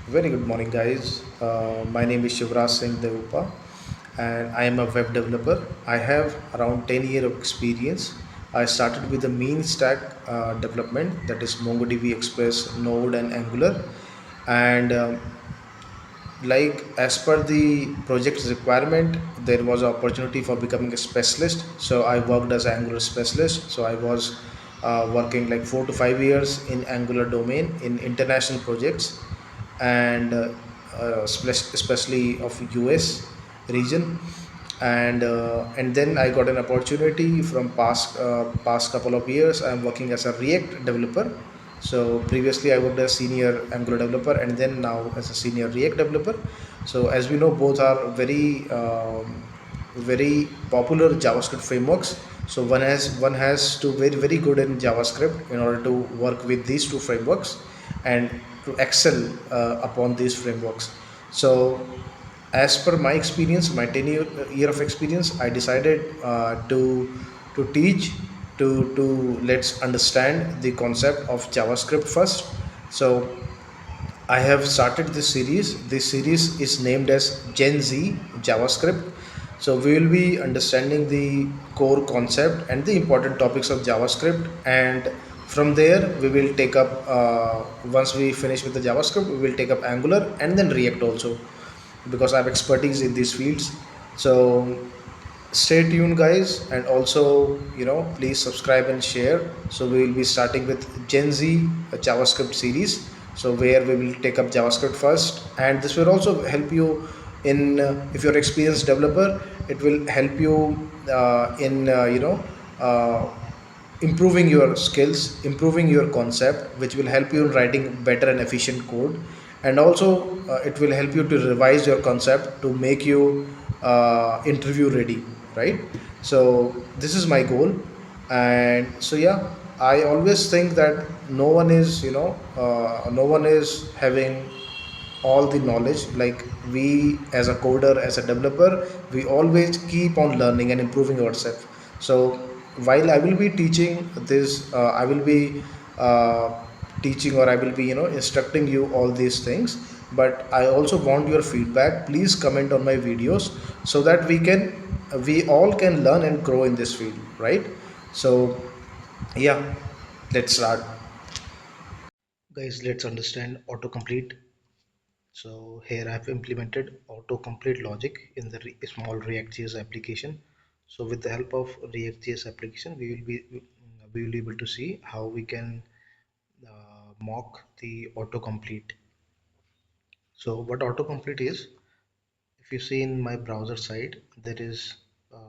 Very good morning, guys. My name is Shivraj Singh Devupa, and I am a web developer. I have around 10 years of experience. I started with the mean stack development, that is MongoDB Express, Node, and Angular. And like as per the project's requirement, there was an opportunity for becoming a specialist. So I worked as an Angular specialist. So I was working like 4 to 5 years in Angular domain in international projects and especially of US region. And then I got an opportunity from past couple of years. I'm working as a React developer. So previously I worked as senior Angular developer and then now as a senior React developer. So as we know, both are very popular JavaScript frameworks. So one has to very good in JavaScript in order to work with these two frameworks and to excel upon these frameworks. So as per my experience, my 10 year of experience, I decided to teach to let's understand the concept of JavaScript first. So I have started this series. This series is named as GenZ JavaScript. So we will be understanding the core concept and the important topics of JavaScript, and from there we will take up. Once we finish with the JavaScript, we will take up Angular and then React also, because I have expertise in these fields. So stay tuned, guys, and also please subscribe and share. So we will be starting with Gen Z JavaScript series, so where we will take up JavaScript first, and this will also help you in if you're experienced developer, it will help you in uh, improving your skills, improving your concept, which will help you in writing better and efficient code. And also, it will help you to revise your concept to make you interview ready, right? So, this is my goal. And so, yeah, I always think that no one is having all the knowledge. Like we as a coder, as a developer, we always keep on learning and improving ourselves. So while I will be teaching this, I will be uh, teaching, or I will be instructing you all these things, but I also want your feedback. Please comment on my videos so that we all can learn and grow in this field, right? So yeah, let's start. Guys, let's understand autocomplete. So here I have implemented autocomplete logic in the small React.js application. So with the help of React.js application, we will be able to see how we can mock the autocomplete. So what autocomplete is, if you see in my browser side, there is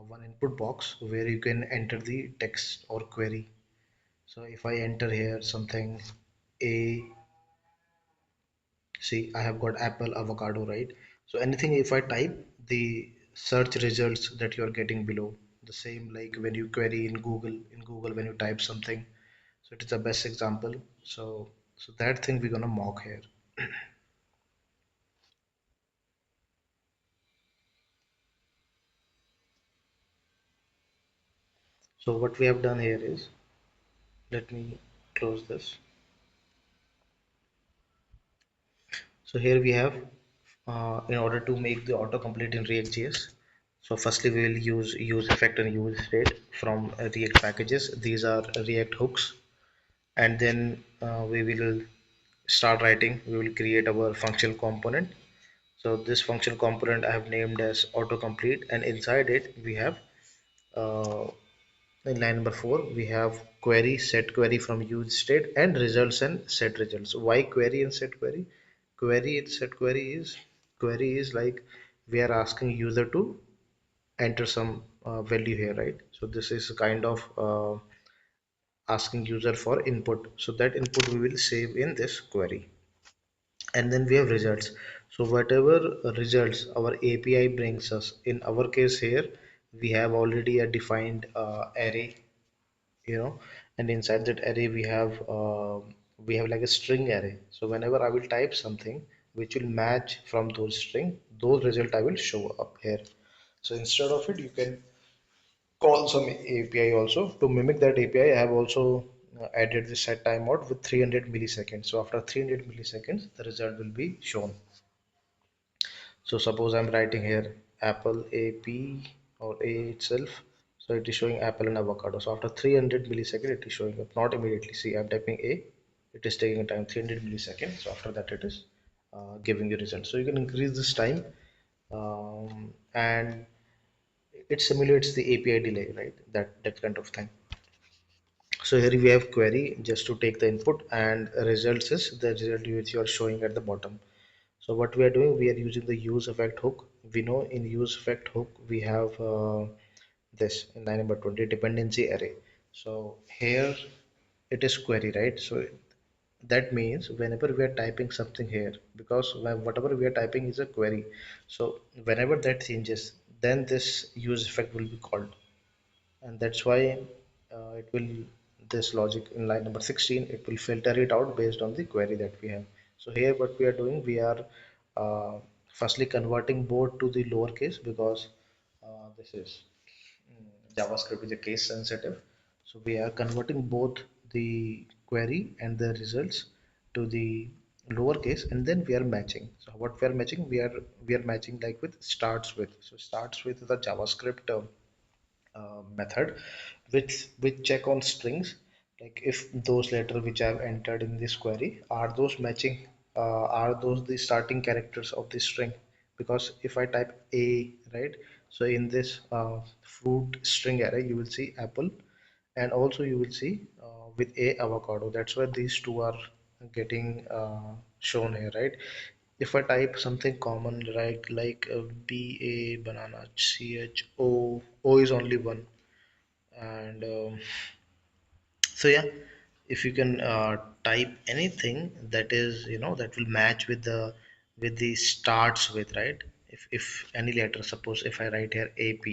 one input box where you can enter the text or query. So if I enter here something a See, I have got apple, avocado, right? So anything if I type, the search results that you are getting below, the same like when you query in Google when you type something. So it is the best example. So that thing we're gonna mock here. So what we have done here is, let me close this. So here we have, in order to make the autocomplete in React.js. So firstly we will use useEffect and useState from React packages. These are React hooks, and then we will start writing. We will create our functional component. So this functional component I have named as autocomplete, and inside it we have, uh, in line number 4 we have query, set query from use state, and results and set results. Why query and set query? Query and set query is like we are asking user to enter some value here, right? So this is kind of asking user for input, so that input we will save in this query. And then we have results. So whatever results our API brings us, in our case here we have already a defined array, and inside that array we have like a string array. So whenever I will type something which will match from those string, those result I will show up here. So instead of it, you can call some API also to mimic that API. I have also added the set timeout with 300 milliseconds. So after 300 milliseconds, the result will be shown. So suppose I'm writing here apple AP or A itself. So it is showing apple and avocado. So after 300 milliseconds, it is showing up. Not immediately. See, I'm typing A. It is taking a time 300 milliseconds. So after that, it is giving you result. So you can increase this time, and it simulates the API delay, right? That kind of thing. So here we have query just to take the input, and results is the result which you are showing at the bottom. So what we are doing, we are using the use effect hook. We know in use effect hook we have this in line number 20 dependency array. So here it is query, right? So that means whenever we are typing something here, because whatever we are typing is a query, so whenever that changes, then this use effect will be called, and that's why it will, this logic in line number 16, it will filter it out based on the query that we have. So here what we are doing, we are uh, firstly converting both to the lowercase, because this is JavaScript is a case sensitive. So we are converting both the query and the results to the lowercase, and then we are matching. So what we are matching, we are matching like with starts with. So starts with the JavaScript method which check on strings, like if those letters which I have entered in this query, are those matching, are those the starting characters of the string. Because if I type a, right, so in this fruit string array you will see apple, and also you will see with a avocado. That's why these two are getting shown here, right? If I type something common, right, like B A banana, C H O is only one, and so yeah, if you can type anything that is, that will match with the starts with, right? If any letter, suppose if I write here AP,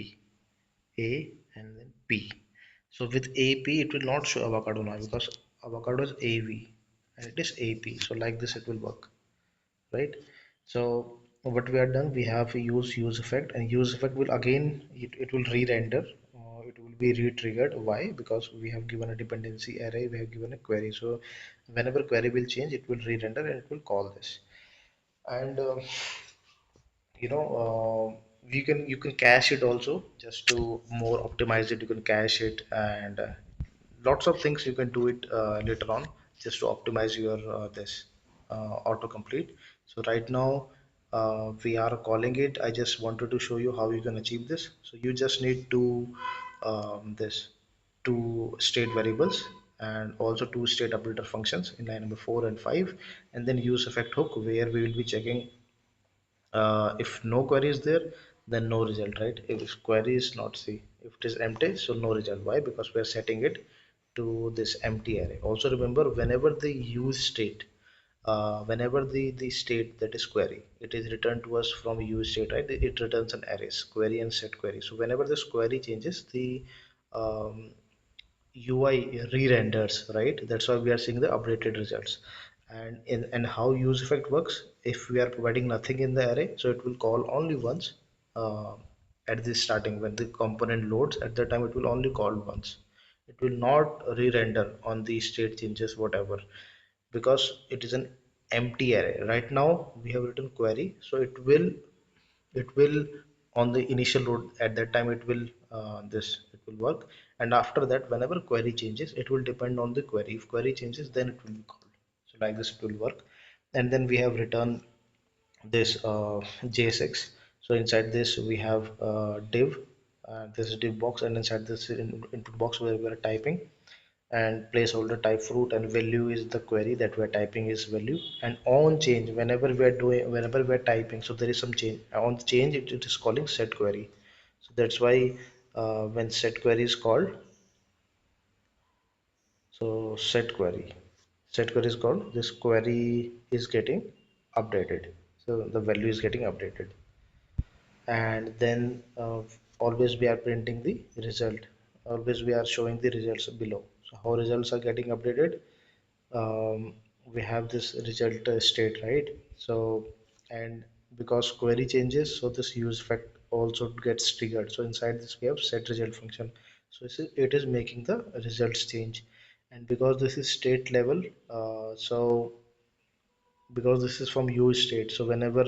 A and then P, so with AP it will not show avocado now, because avocado is AV and it is AP. So like this it will work, right? So what we have done, we have use effect, and use effect will again, it will re-render, it will be re-triggered. Why? Because we have given a dependency array, we have given a query. So whenever query will change, it will re-render and it will call this. And you can cache it also, just to more optimize it. You can cache it, and lots of things you can do it later on, just to optimize your this autocomplete. So right now we are calling it. I just wanted to show you how you can achieve this. So you just need to this two state variables, and also two state updater functions in line number 4 and 5, and then use effect hook, where we will be checking if no query is there, then no result, right? If query is not, see, if it is empty, so no result. Why? Because we are setting it to this empty array. Also remember, whenever the use state, whenever the state, that is query, it is returned to us from use state, right? It returns an arrays, query and set query. So whenever this query changes, the um, UI re-renders, right? That's why we are seeing the updated results. And how use effect works, if we are providing nothing in the array, so it will call only once uh, at the starting. When the component loads, at that time it will only call once. It will not re-render on the state changes whatever, because it is an empty array. Right now we have written query, so it will on the initial load, at that time it will this it will work. And after that, whenever query changes, it will depend on the query. If query changes, then it will be called. So like this it will work. And then we have written this JSX. So inside this we have div, this is div box, and inside this input box where we are typing, and placeholder type fruit, and value is the query that we are typing is value. And on change, whenever we are typing, so there is some change on change, it is calling set query. So that's why when set query is called, so set query is called, this query is getting updated, so the value is getting updated. And then always we are printing the result, always we are showing the results below. So how results are getting updated, we have this result state, right? So, and because query changes, so this use effect also gets triggered. So inside this we have set result function. So it is making the results change. And because this is state level, so because this is from use state, so whenever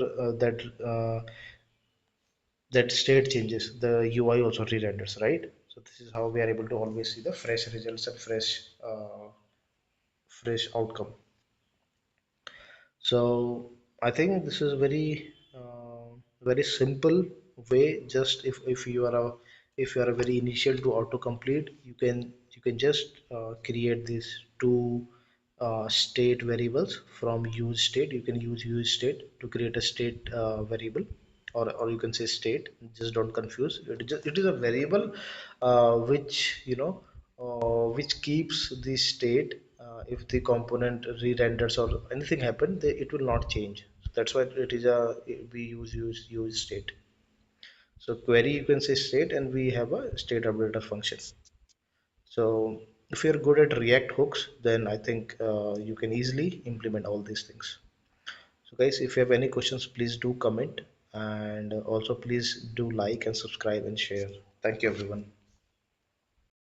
that state changes, the UI also re-renders, right? So this is how we are able to always see the fresh results and fresh outcome. So I think this is very simple way. Just if you are a very initial to autocomplete, you can just create these two state variables from use state. You can use state to create a state variable, or you can say state. Just don't confuse. It is a variable which which keeps the state. If the component re-renders or anything happen, it will not change. So that's why it is a we use state. So query, you can say state, and we have a state updater function. So if you're good at React hooks, then I think you can easily implement all these things. So guys, if you have any questions, please do comment, and also please do like and subscribe and share. Thank you everyone.